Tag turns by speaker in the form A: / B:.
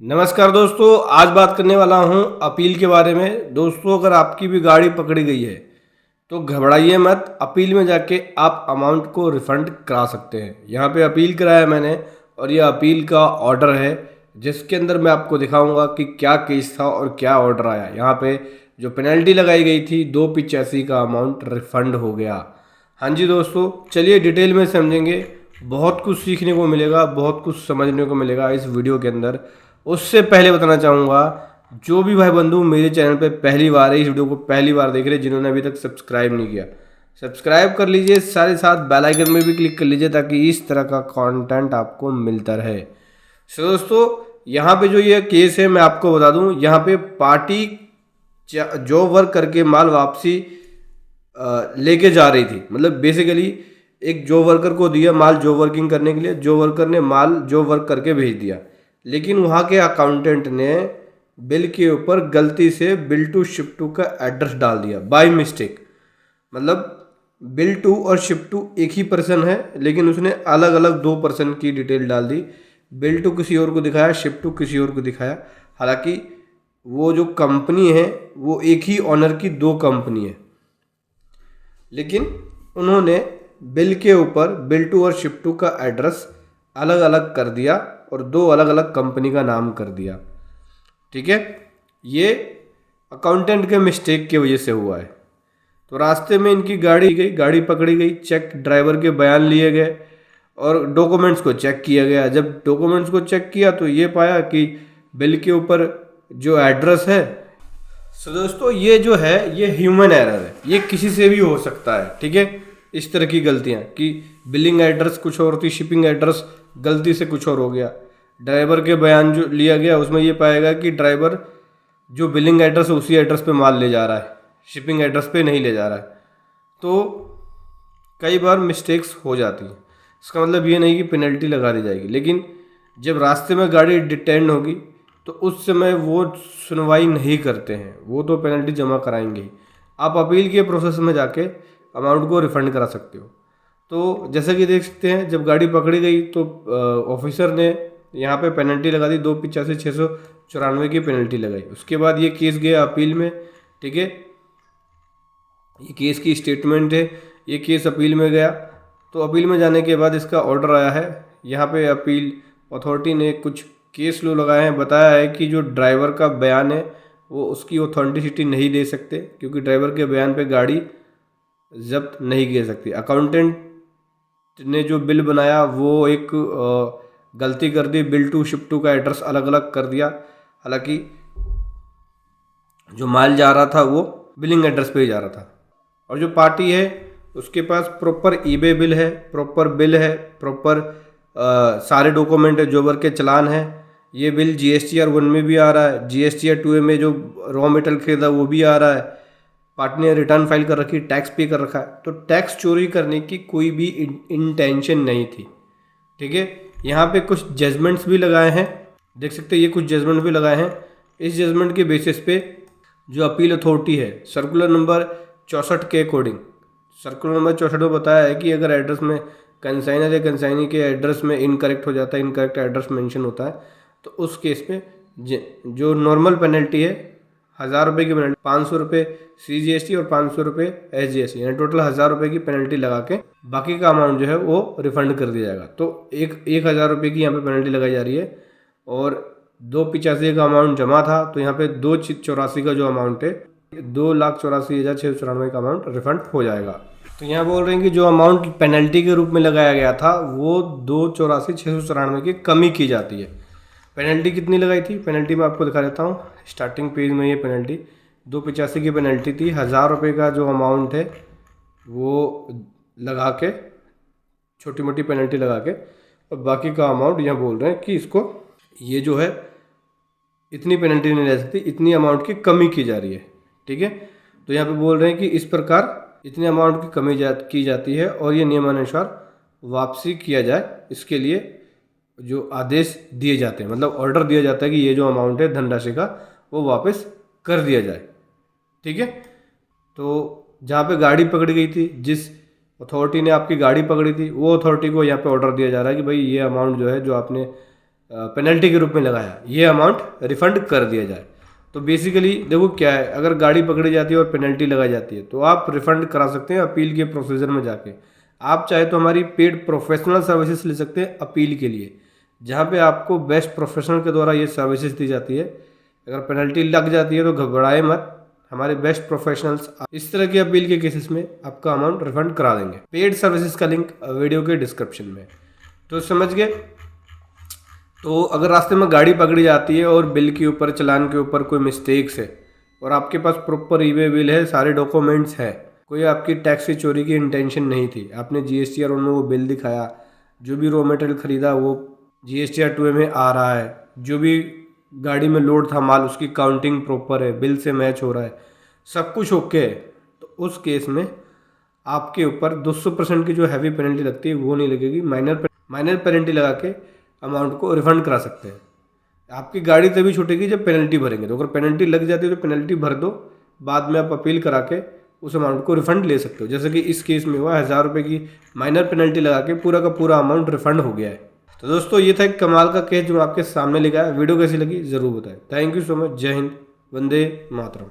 A: नमस्कार दोस्तों, आज बात करने वाला हूं अपील के बारे में। दोस्तों, अगर आपकी भी गाड़ी पकड़ी गई है तो घबराइए मत। अपील में जाके आप अमाउंट को रिफंड करा सकते हैं। यहाँ पे अपील कराया मैंने और ये अपील का ऑर्डर है, जिसके अंदर मैं आपको दिखाऊंगा कि क्या केस था और क्या ऑर्डर आया। यहाँ पे जो पेनल्टी लगाई गई थी 285 का अमाउंट रिफंड हो गया। हाँ जी दोस्तों, चलिए डिटेल में समझेंगे। बहुत कुछ सीखने को मिलेगा, बहुत कुछ समझने को मिलेगा इस वीडियो के अंदर। उससे पहले बताना चाहूँगा, जो भी भाई बंधु मेरे चैनल पे पहली बार है, इस वीडियो को पहली बार देख रहे हैं, जिन्होंने अभी तक सब्सक्राइब नहीं किया, सब्सक्राइब कर लीजिए। साथ साथ बेल आइकन में भी क्लिक कर लीजिए ताकि इस तरह का कंटेंट आपको मिलता रहे। सो दोस्तों, यहाँ पे जो ये केस है मैं आपको बता दूँ। यहाँ पे पार्टी जॉब वर्क करके माल वापसी लेके जा रही थी। मतलब बेसिकली एक जॉब वर्कर को दिया माल जॉब वर्किंग करने के लिए, जॉब वर्कर ने माल जॉब वर्क करके भेज दिया, लेकिन वहाँ के अकाउंटेंट ने बिल के ऊपर गलती से बिल टू शिप टू का एड्रेस डाल दिया बाय मिस्टेक। मतलब बिल टू और शिप टू एक ही पर्सन है, लेकिन उसने अलग अलग दो पर्सन की डिटेल डाल दी। बिल टू किसी और को दिखाया, शिप टू किसी और को दिखाया। हालांकि वो जो कंपनी है वो एक ही ऑनर की दो कंपनी है, लेकिन उन्होंने बिल के ऊपर बिल टू और शिप टू का एड्रेस अलग अलग कर दिया और दो अलग अलग कंपनी का नाम कर दिया। ठीक है, ये अकाउंटेंट के मिस्टेक की वजह से हुआ है। तो रास्ते में इनकी गाड़ी पकड़ी गई, चेक ड्राइवर के बयान लिए गए और डॉक्यूमेंट्स को चेक किया गया। जब डॉक्यूमेंट्स को चेक किया तो ये पाया कि बिल के ऊपर जो एड्रेस है, सो दोस्तों ये जो है ये ह्यूमन एरर है, ये किसी से भी हो सकता है। ठीक है, इस तरह की गलतियाँ कि बिलिंग एड्रेस कुछ और थी, शिपिंग एड्रेस गलती से कुछ और हो गया। ड्राइवर के बयान जो लिया गया उसमें ये पाएगा कि ड्राइवर जो बिलिंग एड्रेस है उसी एड्रेस पे माल ले जा रहा है, शिपिंग एड्रेस पे नहीं ले जा रहा है। तो कई बार मिस्टेक्स हो जाती हैं। इसका मतलब ये नहीं कि पेनल्टी लगा दी जाएगी, लेकिन जब रास्ते में गाड़ी डिटेन होगी तो उस समय वो सुनवाई नहीं करते हैं, वो तो पेनल्टी जमा कराएंगे ही। आप अपील के प्रोसेस में जाके अमाउंट को रिफंड करा सकते हो। तो जैसा कि देख सकते हैं, जब गाड़ी पकड़ी गई तो ऑफिसर ने यहाँ पे पेनल्टी लगा दी, 285,694 की पेनल्टी लगाई। उसके बाद ये केस गया अपील में। ठीक है, ये केस की स्टेटमेंट है, ये केस अपील में गया। तो अपील में जाने के बाद इसका ऑर्डर आया है। यहाँ पे अपील अथॉरिटी ने कुछ केस लो लगाए हैं, बताया है कि जो ड्राइवर का बयान है वो उसकी ऑथेंटिसिटी नहीं दे सकते, क्योंकि ड्राइवर के बयान पे गाड़ी जब्त नहीं की सकती। अकाउंटेंट ने जो बिल बनाया वो एक गलती कर दी, बिल टू शिप टू का एड्रेस अलग अलग कर दिया। हालांकि जो माल जा रहा था वो बिलिंग एड्रेस पे ही जा रहा था। और जो पार्टी है उसके पास प्रॉपर ईबे बिल है, प्रॉपर बिल है, प्रॉपर सारे डॉक्यूमेंट है, जोबर के चलान है। ये बिल GSTR 1 में भी आ रहा है, GSTR 2 में जो रॉ मेटेरियल खरीदा वो भी आ रहा है। पार्टी ने रिटर्न फाइल कर रखी, टैक्स पे कर रखा है। तो टैक्स चोरी करने की कोई भी इंटेंशन नहीं थी। ठीक है, यहाँ पे कुछ जजमेंट्स भी लगाए हैं, देख सकते हैं, ये कुछ जजमेंट भी लगाए हैं। इस जजमेंट के बेसिस पे जो अपील अथॉरिटी है, सर्कुलर नंबर 64 के अकॉर्डिंग, सर्कुलर नंबर 64 में बताया है कि अगर एड्रेस में कंसाइनर या कंसाइनी के एड्रेस में इनकरेक्ट हो जाता है, इनकरेक्ट एड्रेस मेंशन होता है, तो उस केस में जो नॉर्मल पेनल्टी है 1000 रुपये की पेनल्टी, 500 रुपये CGST और 500 रुपये SGST, यानी टोटल 1000 रुपये की पेनल्टी लगा के बाकी का अमाउंट जो है वो रिफंड कर दिया जाएगा। तो 1000 रुपये की यहाँ पे पेनल्टी लगाई जा रही है और 285 का अमाउंट जमा था। तो यहाँ पे 284 का जो अमाउंट है, 2,84,694 का अमाउंट रिफंड हो जाएगा। तो यहाँ बोल रहे हैं कि जो अमाउंट पेनल्टी के रूप में लगाया गया था वो 284,694 की कमी की जाती है। पेनल्टी कितनी लगाई थी, पेनल्टी मैं आपको दिखा देता हूँ। स्टार्टिंग पेज में ये पेनल्टी 285 की पेनल्टी थी। 1000 रुपये का जो अमाउंट है वो लगा के, छोटी मोटी पेनल्टी लगा के, और बाकी का अमाउंट यहाँ बोल रहे हैं कि इसको ये जो है इतनी पेनल्टी नहीं ले सकती, इतनी अमाउंट की कमी की जा रही है। ठीक है, तो यहाँ पे बोल रहे हैं कि इस प्रकार इतने अमाउंट की कमी की जाती है और ये नियमानुसार वापसी किया जाए। इसके लिए जो आदेश दिए जाते हैं, मतलब ऑर्डर दिया जाता है कि ये जो अमाउंट है धनराशि का वो वापस कर दिया जाए। ठीक है, तो जहाँ पे गाड़ी पकड़ी गई थी, जिस अथॉरिटी ने आपकी गाड़ी पकड़ी थी, वो अथॉरिटी को यहाँ पे ऑर्डर दिया जा रहा है कि भाई ये अमाउंट जो है, जो आपने पेनल्टी के रूप में लगाया, ये अमाउंट रिफ़ंड कर दिया जाए। तो बेसिकली देखो क्या है, अगर गाड़ी पकड़ी जाती है और पेनल्टी लगाई जाती है तो आप रिफ़ंड करा सकते हैं अपील के प्रोसीजर में जाके। आप चाहे तो हमारी पेड प्रोफेशनल सर्विसेज ले सकते हैं अपील के लिए, जहाँ पे आपको बेस्ट प्रोफेशनल के द्वारा ये सर्विसेज दी जाती है। अगर पेनल्टी लग जाती है तो घबराए मत, हमारे बेस्ट प्रोफेशनल्स इस तरह की अपील के केसेस में आपका अमाउंट रिफंड करा देंगे। पेड सर्विसेज का लिंक वीडियो के डिस्क्रिप्शन में। तो समझ गए। तो अगर रास्ते में गाड़ी पकड़ी जाती है और बिल के ऊपर, चालान के ऊपर कोई मिस्टेक्स है और आपके पास प्रॉपर ईवे बिल है, सारे डॉक्यूमेंट्स है, कोई आपकी टैक्स से चोरी की इंटेंशन नहीं थी, आपने जीएसटीआर उनमें वो बिल दिखाया, जो भी रॉ मटेरियल खरीदा वो जीएसटीआर 2A में आ रहा है, जो भी गाड़ी में लोड था माल उसकी काउंटिंग प्रॉपर है, बिल से मैच हो रहा है, सब कुछ ओके है, तो उस केस में आपके ऊपर 200% की जो हैवी पेनल्टी लगती है वो नहीं लगेगी। माइनर पेनल्टी लगा के अमाउंट को रिफंड करा सकते हैं। आपकी गाड़ी तभी छूटेगी जब पेनल्टी भरेंगे। तो अगर पेनल्टी लग जाती है तो पेनल्टी भर दो, बाद में आप अपील करा के उस अमाउंट को रिफंड ले सकते हो। जैसे कि इस केस में हुआ, 1000 रुपये की माइनर पेनल्टी लगा के पूरा का पूरा अमाउंट रिफंड हो गया है। तो दोस्तों ये था एक कमाल का केस जो आपके सामने लेकर आया। वीडियो कैसी लगी ज़रूर बताएं। Thank you so much. जय हिंद, वंदे मातरम।